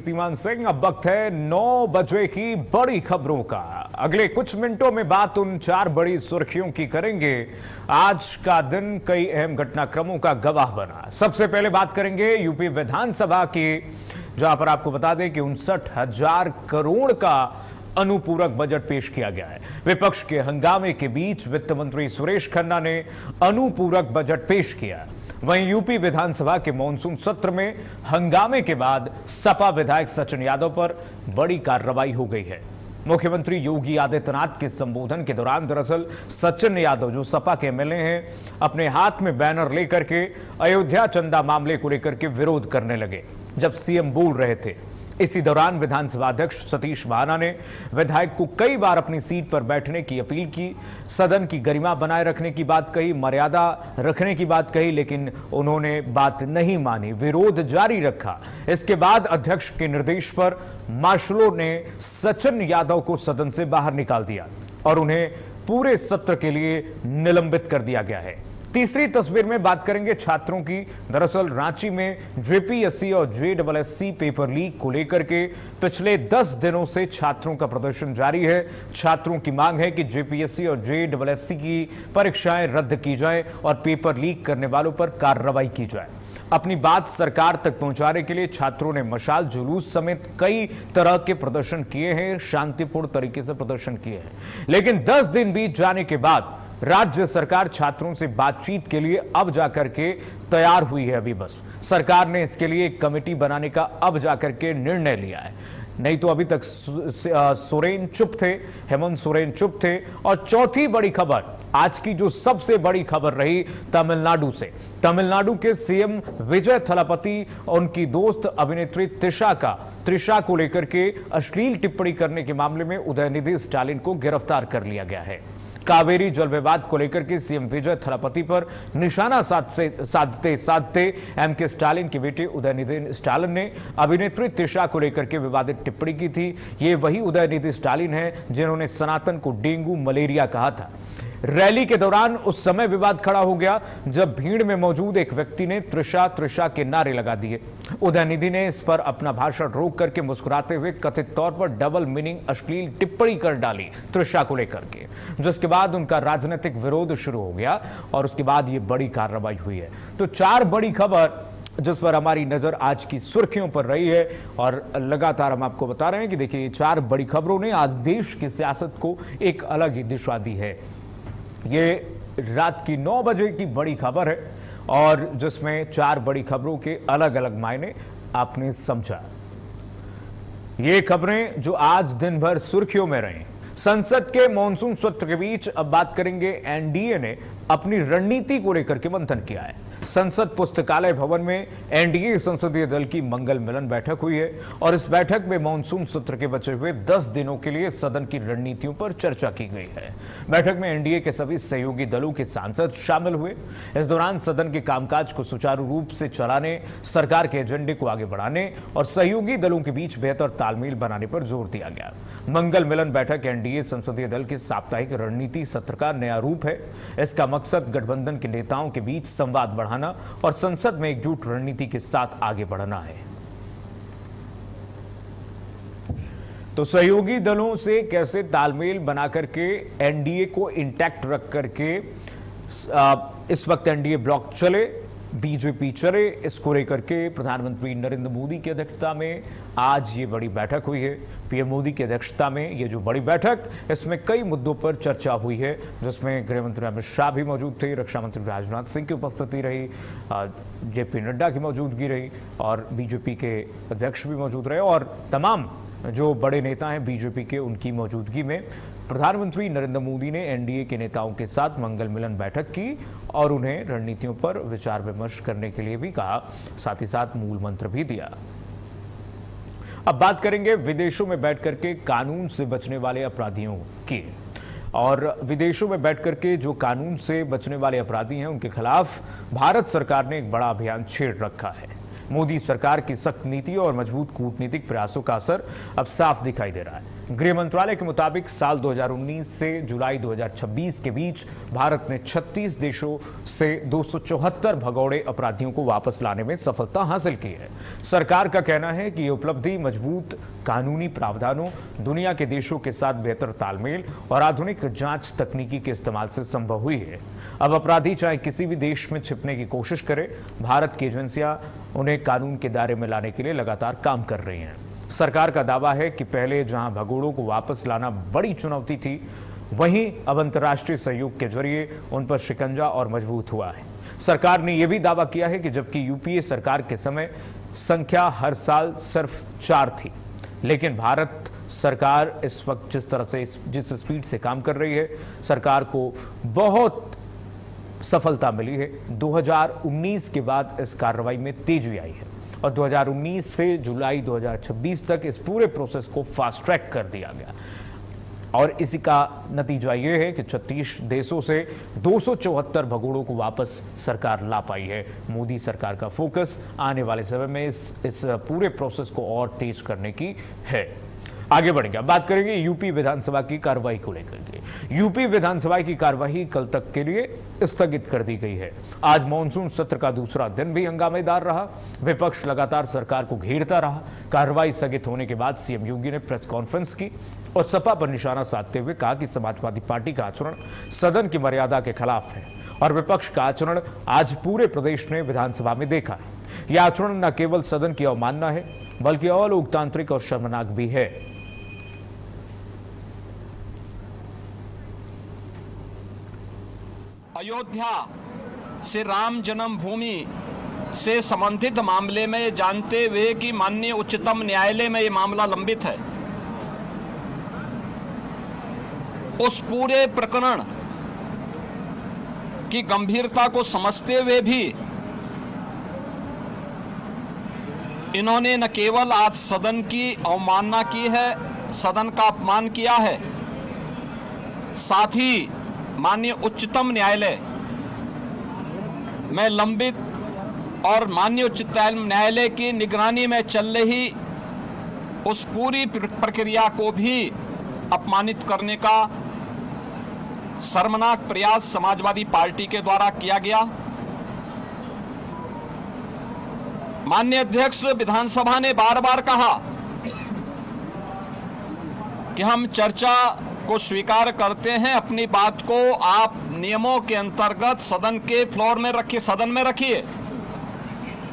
सीमान सिंह। अब वक्त है 9 बजे की बड़ी खबरों का। अगले कुछ मिनटों में बात उन 4 बड़ी सुर्खियों की करेंगे। आज का दिन कई अहम घटनाक्रमों का गवाह बना। सबसे पहले बात करेंगे यूपी विधानसभा की, जहां पर आपको बता दें कि 59,000 करोड़ का अनुपूरक बजट पेश किया गया है। विपक्ष के हंगामे के बीच वित्त मंत्री सुरेश खन्ना ने अनुपूरक बजट पेश किया। वहीं यूपी विधानसभा के मॉनसून सत्र में हंगामे के बाद सपा विधायक सचिन यादव पर बड़ी कार्रवाई हो गई है। मुख्यमंत्री योगी आदित्यनाथ के संबोधन के दौरान दरअसल सचिन यादव, जो सपा के एमएलए हैं, अपने हाथ में बैनर लेकर के अयोध्या चंदा मामले को लेकर के विरोध करने लगे जब सीएम बोल रहे थे। इसी दौरान विधानसभा अध्यक्ष सतीश महाना ने विधायक को कई बार अपनी सीट पर बैठने की अपील की, सदन की गरिमा बनाए रखने की बात कही, मर्यादा रखने की बात कही, लेकिन उन्होंने बात नहीं मानी, विरोध जारी रखा। इसके बाद अध्यक्ष के निर्देश पर मार्शलों ने सचिन यादव को सदन से बाहर निकाल दिया और उन्हें पूरे सत्र के लिए निलंबित कर दिया गया है। तीसरी तस्वीर में बात करेंगे छात्रों की। दरअसल रांची में जेपीएससी और जेएसएससी पेपर लीक को लेकर के पिछले 10 दिनों से छात्रों का प्रदर्शन जारी है। छात्रों की मांग है कि जेपीएससी और जेएसएससी की परीक्षाएं रद्द की जाएं और पेपर लीक करने वालों पर कार्रवाई की जाए। अपनी बात सरकार तक पहुंचाने के लिए छात्रों ने मशाल जुलूस समेत कई तरह के प्रदर्शन किए हैं, शांतिपूर्ण तरीके से प्रदर्शन किए हैं। लेकिन 10 दिन बीत जाने के बाद राज्य सरकार छात्रों से बातचीत के लिए अब जाकर के तैयार हुई है। अभी बस सरकार ने इसके लिए एक कमेटी बनाने का अब जाकर के निर्णय लिया है, नहीं तो अभी तक सोरेन चुप थे, हेमंत सोरेन चुप थे। और चौथी बड़ी खबर, आज की जो सबसे बड़ी खबर रही तमिलनाडु से। तमिलनाडु के सीएम विजय थलापति और उनकी दोस्त अभिनेत्री त्रिशा को लेकर के अश्लील टिप्पणी करने के मामले में उदयनिधि स्टालिन को गिरफ्तार कर लिया गया है। कावेरी जल विवाद को लेकर के सीएम विजय थलापति पर निशाना साधते एमके स्टालिन के बेटे उदयनिधि स्टालिन ने अभिनेत्री त्रिशा को लेकर के विवादित टिप्पणी की थी। ये वही उदयनिधि स्टालिन है जिन्होंने सनातन को डेंगू मलेरिया कहा था। रैली के दौरान उस समय विवाद खड़ा हो गया जब भीड़ में मौजूद एक व्यक्ति ने त्रिशा के नारे लगा दिए। उदयनिधि ने इस पर अपना भाषण रोक करके मुस्कुराते हुए कथित तौर पर डबल मीनिंग अश्लील टिप्पणी कर डाली त्रिशा को लेकर के, जिसके बाद उनका राजनीतिक विरोध शुरू हो गया और उसके बाद ये बड़ी कार्रवाई हुई है। तो 4 बड़ी खबर जिस पर हमारी नजर आज की सुर्खियों पर रही है और लगातार हम आपको बता रहे हैं कि देखिए 4 बड़ी खबरों ने आज देश की सियासत को एक अलग ही दिशा दी है। ये रात की 9 बजे की बड़ी खबर है और जिसमें 4 बड़ी खबरों के अलग अलग मायने आपने समझा। ये खबरें जो आज दिन भर सुर्खियों में रही। संसद के मॉनसून सत्र के बीच अब बात करेंगे, एनडीए ने अपनी रणनीति को लेकर के मंथन किया है। संसद पुस्तकालय भवन में एनडीए संसदीय दल की मंगल मिलन बैठक हुई है और इस बैठक में मॉनसून सत्र के बचे हुए 10 दिनों के लिए सदन की रणनीतियों पर चर्चा की गई है। बैठक में एनडीए के सभी सहयोगी दलों के सांसद शामिल हुए। इस दौरान सदन के कामकाज को सुचारू रूप से चलाने, सरकार के एजेंडे को आगे बढ़ाने और सहयोगी दलों के बीच बेहतर तालमेल बनाने पर जोर दिया गया। मंगल मिलन बैठक एनडीए संसदीय दल के साप्ताहिक रणनीति सत्र का नया रूप है। इसका मकसद गठबंधन के नेताओं के बीच संवाद बढ़ाना और संसद में एकजुट रणनीति के साथ आगे बढ़ना है। तो सहयोगी दलों से कैसे तालमेल बना करके एनडीए को इंटैक्ट रख करके इस वक्त एनडीए ब्लॉक चले, बीजेपी चले, इसको लेकर के प्रधानमंत्री नरेंद्र मोदी की अध्यक्षता में आज ये बड़ी बैठक हुई है। पीएम मोदी की अध्यक्षता में ये जो बड़ी बैठक, इसमें कई मुद्दों पर चर्चा हुई है, जिसमें गृह मंत्री अमित शाह भी मौजूद थे, रक्षा मंत्री राजनाथ सिंह की उपस्थिति रही, जेपी नड्डा की मौजूदगी रही और बीजेपी के अध्यक्ष भी मौजूद रहे और तमाम जो बड़े नेता हैं बीजेपी के, उनकी मौजूदगी में प्रधानमंत्री नरेंद्र मोदी ने एनडीए के नेताओं के साथ मंगल मिलन बैठक की और उन्हें रणनीतियों पर विचार विमर्श करने के लिए भी कहा, साथ ही साथ मूल मंत्र भी दिया। अब बात करेंगे विदेशों में बैठ करके कानून से बचने वाले अपराधियों की। और विदेशों में बैठ करके जो कानून से बचने वाले अपराधी हैं, उनके खिलाफ भारत सरकार ने एक बड़ा अभियान छेड़ रखा है। मोदी सरकार की सख्त नीति और मजबूत कूटनीतिक प्रयासों का असर अब साफ दिखाई दे रहा है। गृह मंत्रालय के मुताबिक साल 2019 से जुलाई 2026 के बीच भारत ने 36 देशों से 274 भगोड़े अपराधियों को वापस लाने में सफलता हासिल की है। सरकार का कहना है कि ये उपलब्धि मजबूत कानूनी प्रावधानों, दुनिया के देशों के साथ बेहतर तालमेल और आधुनिक जांच तकनीकी के इस्तेमाल से संभव हुई है। अब अपराधी चाहे किसी भी देश में छिपने की कोशिश करे, भारत की एजेंसियां उन्हें कानून के दायरे में लाने के लिए लगातार काम कर रही हैं। सरकार का दावा है कि पहले जहां भगोड़ों को वापस लाना बड़ी चुनौती थी, वहीं अब अंतर्राष्ट्रीय सहयोग के जरिए उन पर शिकंजा और मजबूत हुआ है। सरकार ने यह भी दावा किया है कि जबकि यूपीए सरकार के समय संख्या हर साल सिर्फ 4 थी, लेकिन भारत सरकार इस वक्त जिस स्पीड से काम कर रही है, सरकार को बहुत सफलता मिली है। 2019 के बाद इस कार्रवाई में तेजी आई है और 2019 से जुलाई 2026 तक इस पूरे प्रोसेस को फास्ट ट्रैक कर दिया गया और इसी का नतीजा यह है कि 36 देशों से 274 भगोड़ों को वापस सरकार ला पाई है। मोदी सरकार का फोकस आने वाले समय में इस पूरे प्रोसेस को और तेज करने की है। आगे बढ़ेंगे, बात करेंगे यूपी विधानसभा की कार्रवाई को लेकर के। यूपी विधानसभा की कार्रवाई कल तक के लिए स्थगित कर दी गई है। आज मॉनसून सत्र का दूसरा दिन भी हंगामेदार रहा। विपक्ष लगातार सरकार को घेरता रहा। कार्रवाई स्थगित होने के बाद सीएम योगी ने प्रेस कॉन्फ्रेंस की और सपा पर निशाना साधते हुए कहा कि समाजवादी पार्टी का आचरण सदन की मर्यादा के खिलाफ है और विपक्ष का आचरण आज पूरे प्रदेश ने विधानसभा में देखा है। यह आचरण न केवल सदन की अवमानना है, बल्कि अलोकतांत्रिक और शर्मनाक भी है। अयोध्या से राम जन्मभूमि से संबंधित मामले में जानते हुए कि माननीय उच्चतम न्यायालय में यह मामला लंबित है, उस पूरे प्रकरण की गंभीरता को समझते हुए भी इन्होंने न केवल आज सदन की अवमानना की है, सदन का अपमान किया है, साथ ही माननीय उच्चतम न्यायालय में लंबित और माननीय उच्चतम न्यायालय की निगरानी में चल रही उस पूरी प्रक्रिया को भी अपमानित करने का शर्मनाक प्रयास समाजवादी पार्टी के द्वारा किया गया। माननीय अध्यक्ष विधानसभा ने बार बार कहा कि हम चर्चा को स्वीकार करते हैं, अपनी बात को आप नियमों के अंतर्गत सदन के फ्लोर में रखिए, सदन में रखिए,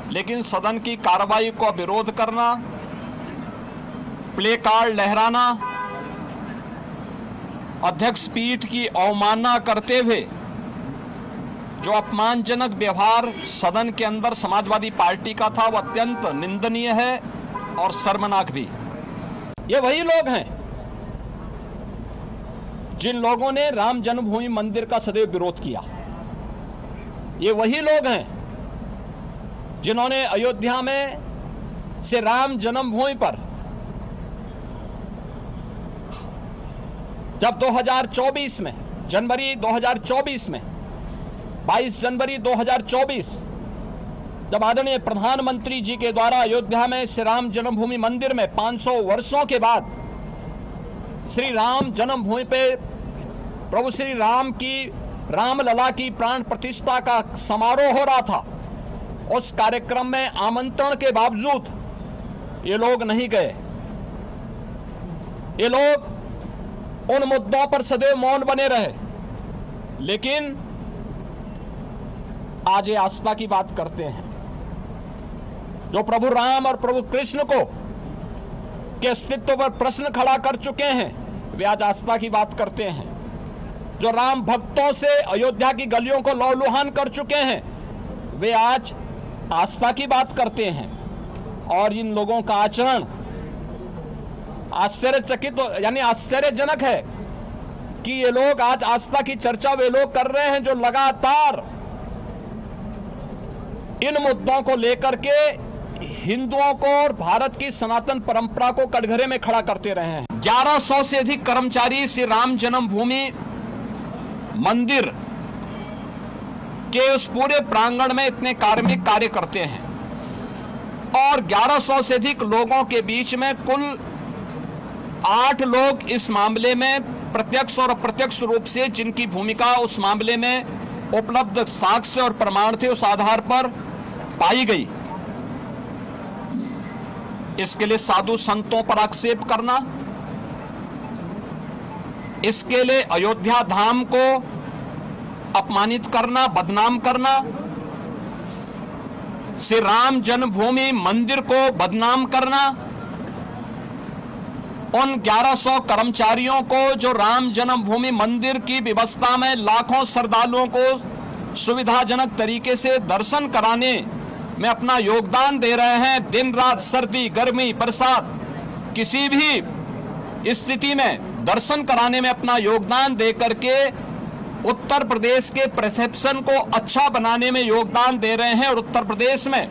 लेकिन सदन की कार्रवाई को विरोध करना, प्ले कार्ड लहराना, अध्यक्ष पीठ की अवमानना करते हुए जो अपमानजनक व्यवहार सदन के अंदर समाजवादी पार्टी का था, वह अत्यंत निंदनीय है और शर्मनाक भी। ये वही लोग हैं जिन लोगों ने राम जन्मभूमि मंदिर का सदैव विरोध किया। ये वही लोग हैं जिन्होंने अयोध्या में से राम जन्मभूमि पर जब 2024 में जनवरी 2024 में 22 जनवरी 2024 जब आदरणीय प्रधानमंत्री जी के द्वारा अयोध्या में श्री राम जन्मभूमि मंदिर में 500 वर्षों के बाद श्री राम जन्मभूमि पे प्रभु श्री राम की रामलला की प्राण प्रतिष्ठा का समारोह हो रहा था, उस कार्यक्रम में आमंत्रण के बावजूद ये लोग नहीं गए। ये लोग उन मुद्दों पर सदैव मौन बने रहे, लेकिन आज ये आस्था की बात करते हैं। जो प्रभु राम और प्रभु कृष्ण को के अस्तित्व पर प्रश्न खड़ा कर चुके हैं, वे आज आस्था की बात करते हैं। जो राम भक्तों से अयोध्या की गलियों को लौलुहान कर चुके हैं, वे आज आस्था की बात करते हैं। और इन लोगों का आचरण आश्चर्यचकित यानी आश्चर्यजनक है कि ये लोग आज आस्था की चर्चा वे लोग कर रहे हैं जो लगातार इन मुद्दों को लेकर के हिंदुओं को और भारत की सनातन परंपरा को कटघरे में खड़ा करते रहे हैं। 1100 से अधिक कर्मचारी श्री राम जन्मभूमि मंदिर के उस पूरे प्रांगण में इतने कार्मिक कार्य करते हैं और 1100 से अधिक लोगों के बीच में कुल 8 लोग इस मामले में प्रत्यक्ष और अप्रत्यक्ष रूप से जिनकी भूमिका उस मामले में उपलब्ध साक्ष्य और प्रमाण थे उस आधार पर पाई गई। इसके लिए साधु संतों पर आक्षेप करना, इसके लिए अयोध्या धाम को अपमानित करना, बदनाम करना, श्री राम जन्मभूमि मंदिर को बदनाम करना, उन 1100 कर्मचारियों को जो राम जन्मभूमि मंदिर की व्यवस्था में लाखों श्रद्धालुओं को सुविधाजनक तरीके से दर्शन कराने में अपना योगदान दे रहे हैं, दिन रात सर्दी गर्मी बरसात किसी भी स्थिति में दर्शन कराने में अपना योगदान दे करके उत्तर प्रदेश के परसेप्शन को अच्छा बनाने में योगदान दे रहे हैं और उत्तर प्रदेश में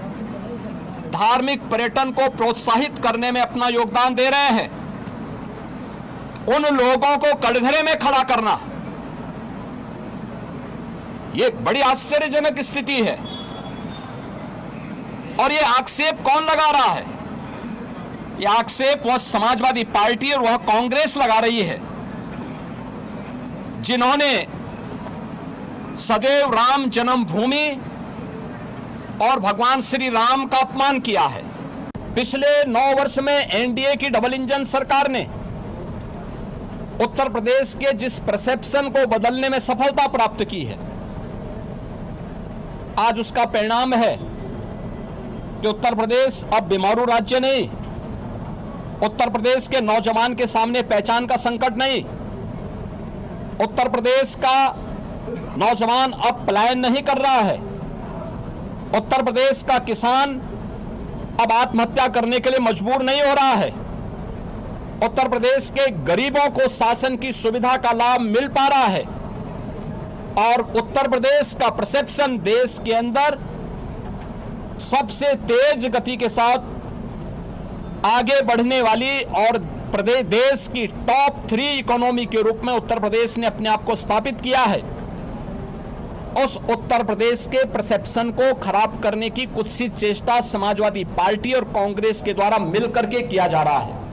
धार्मिक पर्यटन को प्रोत्साहित करने में अपना योगदान दे रहे हैं, उन लोगों को कटघरे में खड़ा करना, यह बड़ी आश्चर्यजनक स्थिति है। और यह आक्षेप कौन लगा रहा है? यह आक्षेप वह समाजवादी पार्टी और वह कांग्रेस लगा रही है, जिन्होंने सदैव राम जन्मभूमि और भगवान श्री राम का अपमान किया है। पिछले 9 वर्ष में एनडीए की डबल इंजन सरकार ने उत्तर प्रदेश के जिस परसेप्शन को बदलने में सफलता प्राप्त की है, आज उसका परिणाम है कि उत्तर प्रदेश अब बीमारू राज्य नहीं, उत्तर प्रदेश के नौजवान के सामने पहचान का संकट नहीं, उत्तर प्रदेश का नौजवान अब पलायन नहीं कर रहा है, उत्तर प्रदेश का किसान अब आत्महत्या करने के लिए मजबूर नहीं हो रहा है, उत्तर प्रदेश के गरीबों को शासन की सुविधा का लाभ मिल पा रहा है और उत्तर प्रदेश का परसेप्शन देश के अंदर सबसे तेज गति के साथ आगे बढ़ने वाली और प्रदेश देश की टॉप 3 इकोनॉमी के रूप में उत्तर प्रदेश ने अपने आप को स्थापित किया है। उस उत्तर प्रदेश के परसेप्शन को खराब करने की कुत्सित चेष्टा समाजवादी पार्टी और कांग्रेस के द्वारा मिलकर के किया जा रहा है।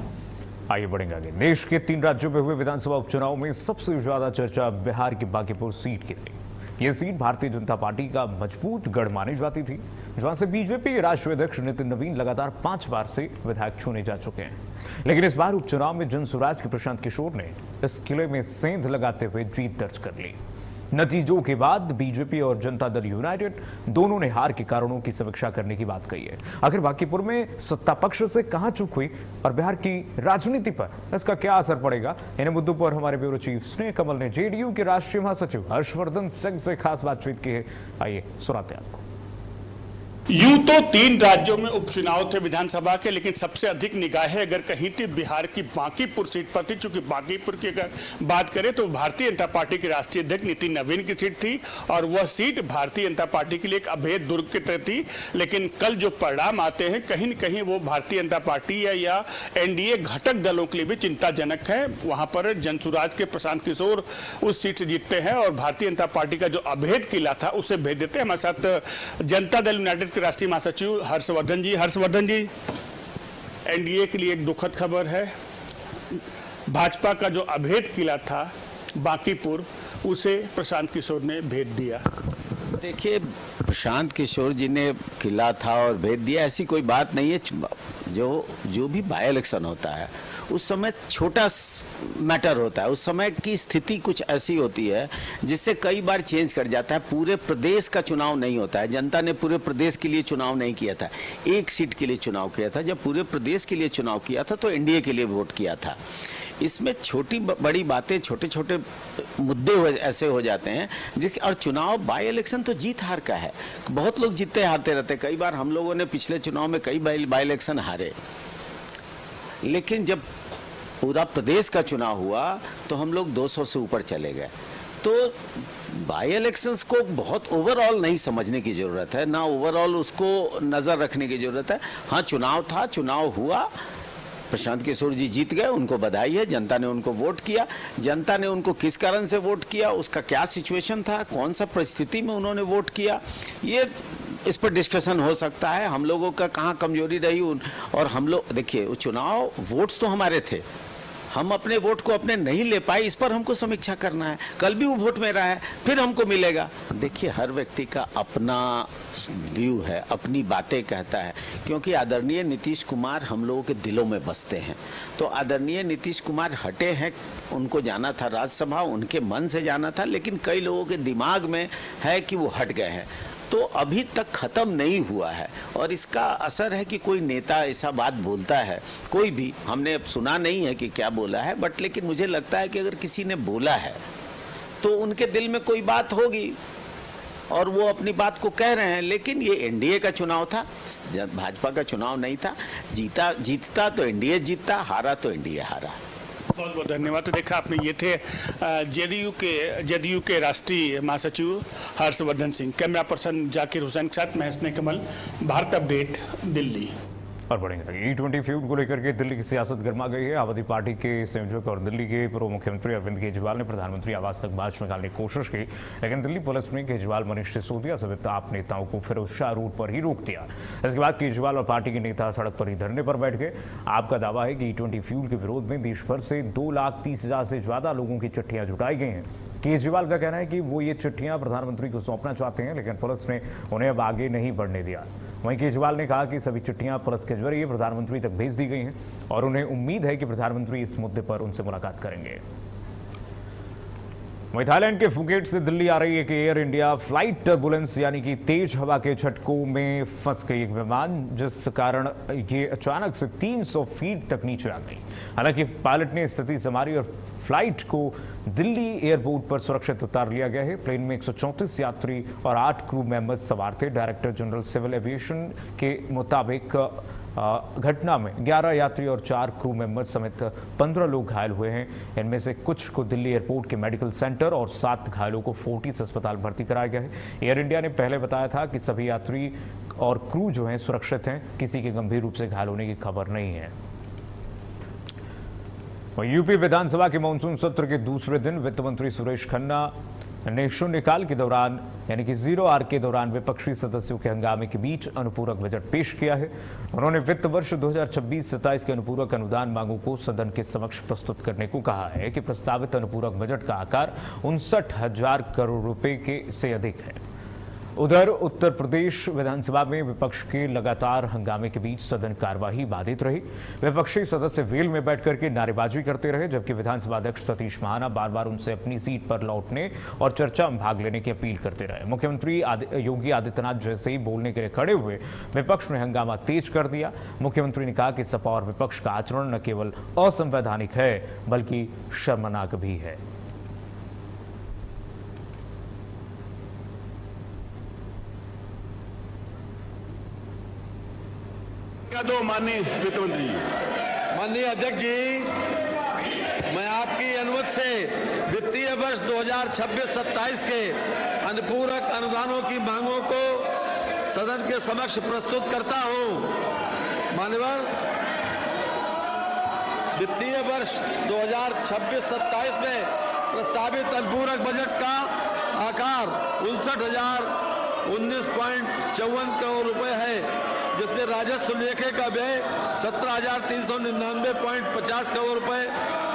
आइए बढ़ेंगे आगे। देश के 3 राज्यों में हुए विधानसभा उपचुनाव में सबसे ज्यादा चर्चा बिहार की बांकीपुर सीट की रही। यह सीट भारतीय जनता पार्टी का मजबूत गढ़ मानी जाती थी, जहां से बीजेपी के राष्ट्रीय अध्यक्ष नितिन नवीन लगातार 5 बार से विधायक चुने जा चुके हैं। लेकिन इस बार उपचुनाव में जनसुराज के प्रशांत किशोर ने इस किले में सेंध लगाते हुए जीत दर्ज कर ली। नतीजों के बाद बीजेपी और जनता दल यूनाइटेड दोनों ने हार के कारणों की समीक्षा करने की बात कही है। आखिर बांकीपुर में सत्ता पक्ष से कहां चूक हुई और बिहार की राजनीति पर इसका क्या असर पड़ेगा, इन मुद्दों पर हमारे ब्यूरो चीफ स्नेह कमल ने जेडीयू के राष्ट्रीय महासचिव हर्षवर्धन सिंह से खास बातचीत की है। आइए सुनाते हैं आपको। यूं तो 3 राज्यों में उपचुनाव थे विधानसभा के, लेकिन सबसे अधिक निगाहें अगर कहीं थी बिहार की बांकीपुर सीट पर थी। चूंकि बांकीपुर की अगर बात करें तो भारतीय जनता पार्टी के राष्ट्रीय अध्यक्ष नितिन नवीन की सीट थी और वह सीट भारतीय जनता पार्टी के लिए एक अभेद दुर्ग की तरह थी। लेकिन कल जो परिणाम आते हैं कहीं न कहीं वो भारतीय जनता पार्टी या एनडीए घटक दलों के लिए भी चिंताजनक है। वहां पर जनसुराज के प्रशांत किशोर उस सीट से जीतते हैं और भारतीय जनता पार्टी का जो अभेद किला था उसे भेज देते हैं। हमारे साथ जनता दल यूनाइटेड के राष्ट्रीय महासचिव हर्षवर्धन जी, एनडीए के लिए एक दुखद खबर है। भाजपा का जो अभेद किला था बांकीपुर, उसे प्रशांत किशोर ने भेद दिया। देखिए, प्रशांत किशोर जी ने किला था और भेद दिया, ऐसी कोई बात नहीं है। जो भी बाय इलेक्शन होता है उस समय छोटा मैटर होता है, उस समय की स्थिति कुछ ऐसी होती है जिससे कई बार चेंज कर जाता है। पूरे प्रदेश का चुनाव नहीं होता है। जनता ने पूरे प्रदेश के लिए चुनाव नहीं किया था, एक सीट के लिए चुनाव किया था। जब पूरे प्रदेश के लिए चुनाव किया था तो एनडीए के लिए वोट किया था। इसमें छोटी बड़ी बातें, छोटे छोटे मुद्दे ऐसे हो जाते हैं और चुनाव बाय इलेक्शन तो जीत हार का है। बहुत लोग जीतते हारते रहते। कई बार हम लोगों ने पिछले चुनाव में कई बाय इलेक्शन हारे, लेकिन जब पूरा प्रदेश का चुनाव हुआ तो हम लोग 200 से ऊपर चले गए। तो बाय इलेक्शंस को बहुत ओवरऑल नहीं समझने की जरूरत है, ना ओवरऑल उसको नजर रखने की जरूरत है। हाँ, चुनाव था, चुनाव हुआ, प्रशांत किशोर जी जीत गए, उनको बधाई है। जनता ने उनको वोट किया। जनता ने उनको किस कारण से वोट किया, उसका क्या सिचुएशन था, कौन सा परिस्थिति में उन्होंने वोट किया, ये इस पर डिस्कशन हो सकता है। हम लोगों का कहाँ कमजोरी रही और हम लोग देखिए, चुनाव वोट्स तो हमारे थे, हम अपने वोट को अपने नहीं ले पाए, इस पर हमको समीक्षा करना है। कल भी वो वोट मेरा है, फिर हमको मिलेगा। देखिए, हर व्यक्ति का अपना व्यू है, अपनी बातें कहता है, क्योंकि आदरणीय नीतीश कुमार हम लोगों के दिलों में बसते हैं। तो आदरणीय नीतीश कुमार हटे हैं, उनको जाना था राज्यसभा, उनके मन से जाना था, लेकिन कई लोगों के दिमाग में है कि वो हट गए हैं, तो अभी तक खत्म नहीं हुआ है। और इसका असर है कि कोई नेता ऐसा बात बोलता है, कोई भी, हमने सुना नहीं है कि क्या बोला है, बट लेकिन मुझे लगता है कि अगर किसी ने बोला है तो उनके दिल में कोई बात होगी और वो अपनी बात को कह रहे हैं। लेकिन ये एनडीए का चुनाव था, भाजपा का चुनाव नहीं था। जीतता तो एनडीए जीतता, हारा तो एनडीए हारा। बहुत बहुत धन्यवाद। तो देखा आपने, ये थे जेडीयू के राष्ट्रीय महासचिव हर्षवर्धन सिंह। कैमरा पर्सन जाकिर हुसैन के साथ मैं हसने कमल, भारत अपडेट, दिल्ली। और बढ़ेंगे E20 फ्यूड को लेकर के दिल्ली की सियासत गर्मा गई है। आम आदमी पार्टी के संयोजक और दिल्ली के पूर्व मुख्यमंत्री अरविंद केजरीवाल ने प्रधानमंत्री आवास तक मार्च निकालने की कोशिश की, लेकिन दिल्ली पुलिस ने केजरीवाल, मनीष सिसोदिया समेत आप नेताओं को फिरोजशाह रोड पर ही रोक दिया। इसके बाद केजरीवाल और पार्टी के नेता सड़क पर ही धरने पर बैठ गए। आपका दावा है कि E20 फ्यूड के विरोध में देश भर से 2,30,000 से ज्यादा लोगों की चिट्ठियां जुटाई गई हैं। केजरीवाल का कहना है कि वो ये चिट्ठियां प्रधानमंत्री को सौंपना चाहते हैं, लेकिन पुलिस ने उन्हें अब आगे नहीं बढ़ने दिया। वहीं केजरीवाल ने कहा कि सभी चिट्ठियां पुलिस के जरिए प्रधानमंत्री तक भेज दी गई हैं और उन्हें उम्मीद है कि प्रधानमंत्री इस मुद्दे पर उनसे मुलाकात करेंगे। वहीं थाईलैंड के फुकेट से दिल्ली आ रही एक एयर इंडिया फ्लाइट टर्बुलेंस यानी कि तेज हवा के झटकों में फंस गई एक विमान, जिस कारण ये अचानक से 300 फीट तक नीचे आ गई। हालांकि पायलट ने स्थिति संभाली और फ्लाइट को दिल्ली एयरपोर्ट पर सुरक्षित उतार लिया गया है। प्लेन में 134 यात्री और 8 क्रू मेंबर्स सवार थे। डायरेक्टर जनरल सिविल एविएशन के मुताबिक घटना में 11 यात्री और 4 क्रू मेंबर्स समेत 15 लोग घायल हुए हैं। इनमें से कुछ को दिल्ली एयरपोर्ट के मेडिकल सेंटर और 7 घायलों को फोर्टिस अस्पताल भर्ती कराया गया है। एयर इंडिया ने पहले बताया था कि सभी यात्री और क्रू जो हैं सुरक्षित हैं, किसी के गंभीर रूप से घायल होने की खबर नहीं है। यूपी विधानसभा के मानसून सत्र के दूसरे दिन वित्त मंत्री सुरेश खन्ना ने शून्यकाल के दौरान यानी कि 0 आवर के दौरान विपक्षी सदस्यों के हंगामे के बीच अनुपूरक बजट पेश किया है। उन्होंने वित्त वर्ष 2026-27 के अनुपूरक अनुदान मांगों को सदन के समक्ष प्रस्तुत करने को कहा है कि प्रस्तावित अनुपूरक बजट का आकार 59,000 करोड़ रुपए से अधिक है। उधर उत्तर प्रदेश विधानसभा में विपक्ष के लगातार हंगामे के बीच सदन कार्यवाही बाधित रही। विपक्षी सदस्य वेल में बैठकर के नारेबाजी करते रहे, जबकि विधानसभा अध्यक्ष सतीश महाना बार बार उनसे अपनी सीट पर लौटने और चर्चा में भाग लेने की अपील करते रहे। मुख्यमंत्री योगी आदित्यनाथ जैसे ही बोलने के लिए खड़े हुए, विपक्ष ने हंगामा तेज कर दिया। मुख्यमंत्री ने कहा कि सपा और विपक्ष का आचरण न केवल असंवैधानिक है बल्कि शर्मनाक भी है। दो माननीय वित्त मंत्री। माननीय अध्यक्ष जी, मैं आपकी अनुमति से वित्तीय वर्ष 2026-27 के अनुपूरक अनुदानों की मांगों को सदन के समक्ष प्रस्तुत करता हूं। मान्यवर, वित्तीय वर्ष 2026-27 में प्रस्तावित अनुपूरक बजट का आकार 59,019.54 करोड़ रुपए है, जिसमें राजस्व लेखे का व्यय 17,399.50 करोड़ रुपए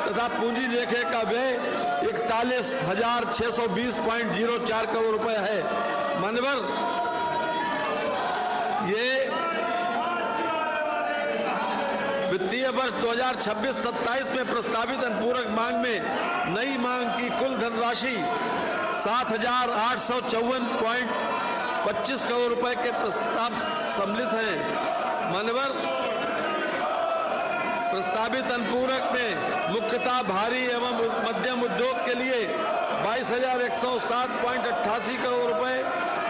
तथा पूंजी लेखे का व्यय 41,620.04 करोड़ रुपए है। मान्यवर, ये वित्तीय वर्ष 2026-27 में प्रस्तावित अनुपूरक मांग में नई मांग की कुल धनराशि 7,854.25 करोड़ रुपए के प्रस्ताव सम्मिलित हैं। मान्यवर, प्रस्तावित अनुपूरक में मुख्यतः भारी एवं मध्यम उद्योग के लिए 22,107.88 करोड़ रुपए,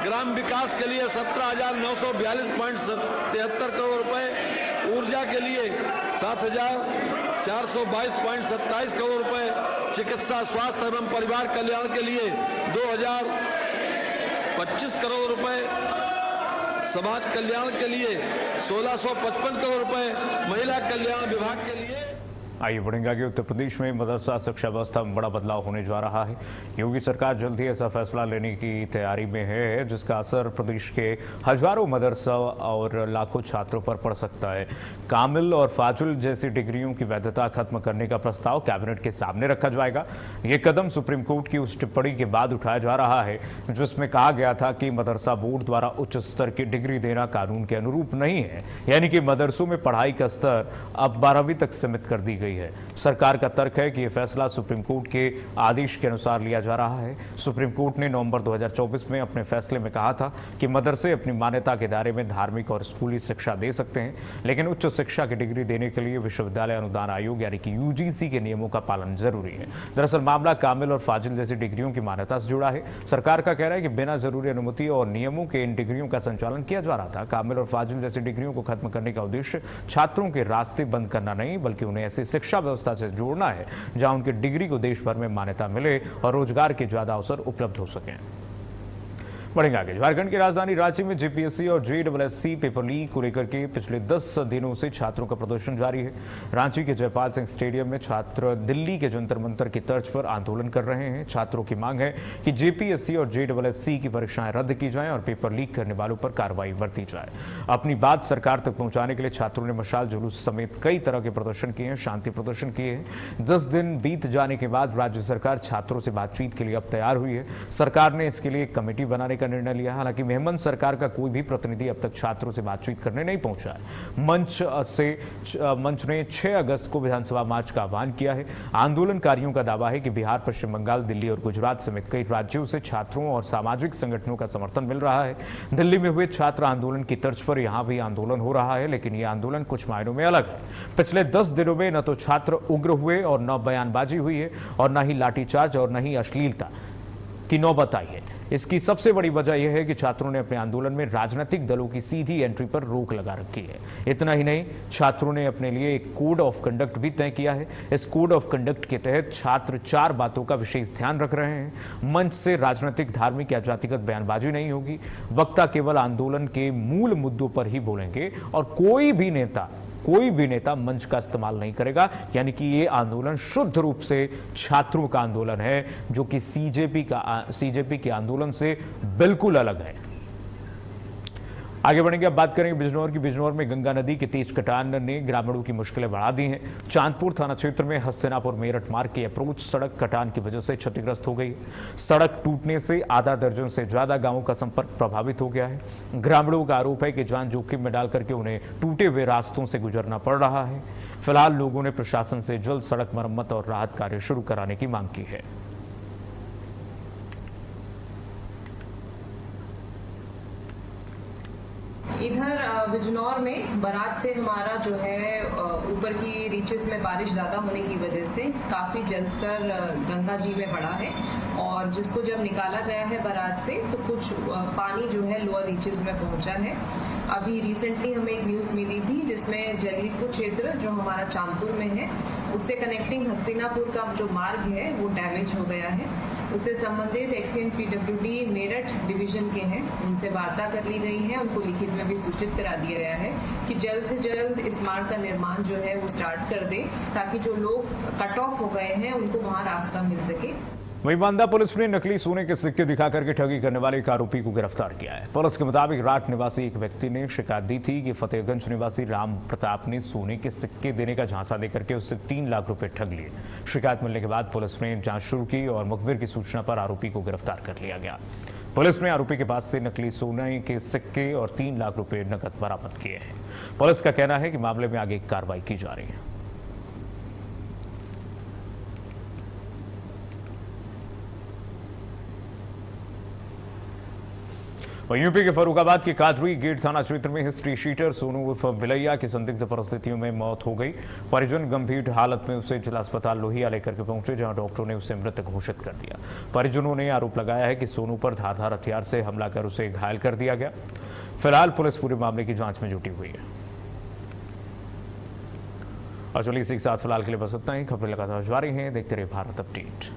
ग्राम विकास के लिए 17,942.73 करोड़ रुपए, ऊर्जा के लिए 7,422.27 करोड़ रुपए, चिकित्सा, स्वास्थ्य एवं परिवार कल्याण के लिए 2,025 करोड़ रुपए, समाज कल्याण के लिए 1,655 करोड़ रुपए, महिला कल्याण विभाग के लिए आइए बढ़ेंगे आगे। उत्तर प्रदेश में मदरसा शिक्षा व्यवस्था में बड़ा बदलाव होने जा रहा है। योगी सरकार जल्द ही ऐसा फैसला लेने की तैयारी में है जिसका असर प्रदेश के हजारों मदरसा और लाखों छात्रों पर पड़ सकता है। कामिल और फाजुल जैसी डिग्रियों की वैधता खत्म करने का प्रस्ताव कैबिनेट के सामने रखा जाएगा। ये कदम सुप्रीम कोर्ट की उस टिप्पणी के बाद उठाया जा रहा है जिसमें कहा गया था कि मदरसा बोर्ड द्वारा उच्च स्तर की डिग्री देना कानून के अनुरूप नहीं है, यानी कि मदरसों में पढ़ाई का स्तर अब 12वीं तक सीमित कर दी गई है। सरकार का तर्क है कि यह फैसला सुप्रीम कोर्ट के आदेश के अनुसार लिया जा रहा है। सुप्रीम कोर्ट ने नवंबर 2024 में अपने फैसले में कहा था कि मदरसे अपनी मान्यता के दायरे में धार्मिक और स्कूली शिक्षा दे सकते हैं, लेकिन उच्च शिक्षा की डिग्री देने के लिए विश्वविद्यालय अनुदान आयोग यानी कि यूजीसी के नियमों का पालन जरूरी है। दरअसल मामला कामिल और फाजिल जैसी डिग्रियों की मान्यता से जुड़ा है। सरकार का कहना है कि बिना जरूरी अनुमति और नियमों के इन डिग्रियों का संचालन किया जा रहा था। कामिल और फाजिल जैसी डिग्रियों को खत्म करने का उद्देश्य छात्रों के रास्ते बंद करना नहीं, बल्कि उन्हें ऐसी शिक्षा व्यवस्था से जोड़ना है जहां उनकी डिग्री को देश भर में मान्यता मिले और रोजगार के ज्यादा अवसर उपलब्ध हो सकें। बढ़ेंगे आगे। झारखंड की राजधानी रांची में जेपीएससी और जेईई पेपर लीक को लेकर के पिछले 10 दिनों से छात्रों का प्रदर्शन जारी है। रांची के जयपाल सिंह स्टेडियम में छात्र दिल्ली के जंतर मंतर की तर्ज पर आंदोलन कर रहे हैं। छात्रों की मांग है कि जेपीएससी और जेईई की परीक्षाएं रद्द की जाएं और पेपर लीक करने वालों पर कार्रवाई बरती जाए। अपनी बात सरकार तक पहुंचाने के लिए छात्रों ने मशाल जुलूस समेत कई तरह के प्रदर्शन किए हैं, शांति प्रदर्शन किए हैं। 10 दिन बीत जाने के बाद राज्य सरकार छात्रों से बातचीत के लिए अब तैयार हुई है। सरकार ने इसके लिए एक कमेटी बनाने का निर्णय लिया। हालांकि हेमंत सरकार का कोई भी प्रतिनिधि अब तक छात्रों से बातचीत करने नहीं पहुंचा है। मंच ने 6 अगस्त को विधानसभा मार्च का आह्वान किया है। आंदोलनकारियों का दावा है कि बिहार, पश्चिम बंगाल, दिल्ली और गुजरात समेत कई राज्यों से छात्रों और सामाजिक संगठनों का समर्थन मिल रहा है। दिल्ली में हुए छात्र आंदोलन की तर्ज पर यहां भी आंदोलन हो रहा है, लेकिन यह आंदोलन कुछ मायनों में अलग है। पिछले 10 दिनों में न तो छात्र उग्र हुए और न बयानबाजी हुई है और न ही लाठीचार्ज और न ही अश्लीलता की नौबत आई है। इसकी सबसे बड़ी वजह यह है कि छात्रों ने अपने आंदोलन में राजनीतिक दलों की सीधी एंट्री पर रोक लगा रखी है। इतना ही नहीं, छात्रों ने अपने लिए एक कोड ऑफ कंडक्ट भी तय किया है। इस कोड ऑफ कंडक्ट के तहत छात्र 4 बातों का विशेष ध्यान रख रहे हैं। मंच से राजनीतिक, धार्मिक या जातिगत बयानबाजी नहीं होगी। वक्ता केवल आंदोलन के मूल मुद्दों पर ही बोलेंगे और कोई भी नेता मंच का इस्तेमाल नहीं करेगा, यानी कि ये आंदोलन शुद्ध रूप से छात्रों का आंदोलन है, जो कि सीजेपी के आंदोलन से बिल्कुल अलग है। आगे बढ़ेंगे, अब बात करेंगे बिजनौर की। बिजनौर में गंगा नदी के तेज कटान ने ग्रामीणों की मुश्किलें बढ़ा दी हैं। चांदपुर थाना क्षेत्र में हस्तिनापुर मेरठ मार्ग की अप्रोच सड़क कटान की वजह से क्षतिग्रस्त हो गई। सड़क टूटने से आधा दर्जन से ज्यादा गांवों का संपर्क प्रभावित हो गया है। ग्रामीणों का आरोप है कि जान जोखिम में डाल करके उन्हें टूटे हुए रास्तों से गुजरना पड़ रहा है। फिलहाल लोगों ने प्रशासन से जल्द सड़क मरम्मत और राहत कार्य शुरू कराने की मांग की है। इधर बिजनौर में बारात से हमारा जो है ऊपर की रीचेस में बारिश ज़्यादा होने की वजह से काफ़ी जलस्तर गंगा जी में बढ़ा है और जिसको जब निकाला गया है बारात से तो कुछ पानी जो है लोअर रीचेस में पहुंचा है। अभी रिसेंटली हमें एक न्यूज़ मिली थी जिसमें जलीलपुर क्षेत्र जो हमारा चांदपुर में है उससे कनेक्टिंग हस्तिनापुर का जो मार्ग है वो डैमेज हो गया है। उससे संबंधित एक्सीएन पीडब्ल्यूडी मेरठ डिवीजन के हैं, उनसे वार्ता कर ली गई है। उनको लिखित में भी सूचित करा दिया गया है कि जल्द से जल्द इस मार्ग का निर्माण जो है वो स्टार्ट कर दें ताकि जो लोग कट ऑफ हो गए हैं उनको वहाँ रास्ता मिल सके। वहीं बांदा पुलिस ने नकली सोने के सिक्के दिखा करके ठगी करने वाले एक आरोपी को गिरफ्तार किया है। पुलिस के मुताबिक राठ निवासी एक व्यक्ति ने शिकायत दी थी कि फतेहगंज निवासी राम प्रताप ने सोने के सिक्के देने का झांसा देकर के उससे 3 लाख रुपए ठग लिए। शिकायत मिलने के बाद पुलिस ने जांच शुरू की और मुखबिर की सूचना पर आरोपी को गिरफ्तार कर लिया गया। पुलिस ने आरोपी के पास से नकली सोने के सिक्के और 3 लाख रुपए नकद बरामद किए हैं। पुलिस का कहना है कि मामले में आगे कार्रवाई की जा रही है। यूपी के फर्रुखाबाद के कादरी गेट थाना क्षेत्र में हिस्ट्री शीटर सोनू उर्फ बिलैया की संदिग्ध परिस्थितियों में मौत हो गई। परिजन गंभीर हालत में उसे जिला अस्पताल लोहिया लेकर के पहुंचे, जहां डॉक्टरों ने उसे मृत घोषित कर दिया। परिजनों ने आरोप लगाया है कि सोनू पर धारदार हथियार से हमला कर उसे घायल कर दिया गया। फिलहाल पुलिस पूरे मामले की जांच में जुटी हुई है। और चलिए इसी के साथ फिलहाल के लिए बस इतना ही। खबरें लगातार जारी हैं, देखते रहिए भारत अपडेट।